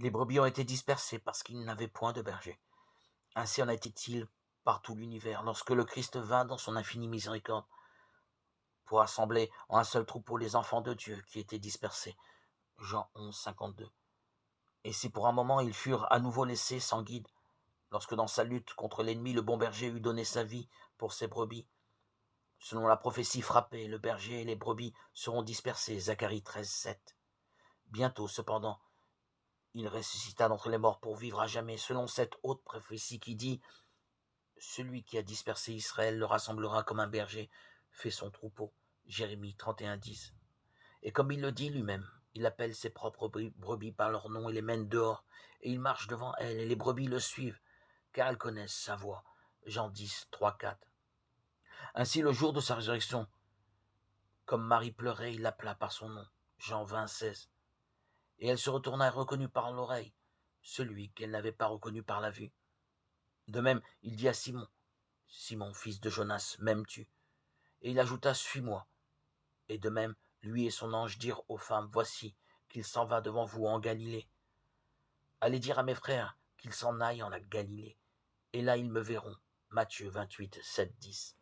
Les brebis ont été dispersées parce qu'ils n'avaient point de berger. Ainsi en était-il par tout l'univers, lorsque le Christ vint dans son infinie miséricorde pour rassembler en un seul troupeau les enfants de Dieu qui étaient dispersés. Jean 11, 52. Et si pour un moment ils furent à nouveau laissés sans guide, lorsque dans sa lutte contre l'ennemi, le bon berger eut donné sa vie pour ses brebis, selon la prophétie frappée, le berger et les brebis seront dispersés. Zacharie 13, 7. Bientôt, cependant, il ressuscita d'entre les morts pour vivre à jamais, selon cette haute prophétie qui dit: celui qui a dispersé Israël le rassemblera comme un berger fait son troupeau. Jérémie 31, 10. Et comme il le dit lui-même, il appelle ses propres brebis par leur nom et les mène dehors, et il marche devant elles, et les brebis le suivent, car elles connaissent sa voix. Jean 10, 3, 4. Ainsi, le jour de sa résurrection, comme Marie pleurait, il l'appela par son nom. Jean 20, 16. Et elle se retourna et reconnut par l'oreille celui qu'elle n'avait pas reconnu par la vue. De même, il dit à Simon: Simon, fils de Jonas, m'aimes-tu? Et il ajouta: suis-moi. Et de même, lui et son ange dirent aux femmes: voici qu'il s'en va devant vous en Galilée. Allez dire à mes frères qu'ils s'en aillent en la Galilée, et là ils me verront. Matthieu 28, 7, 10.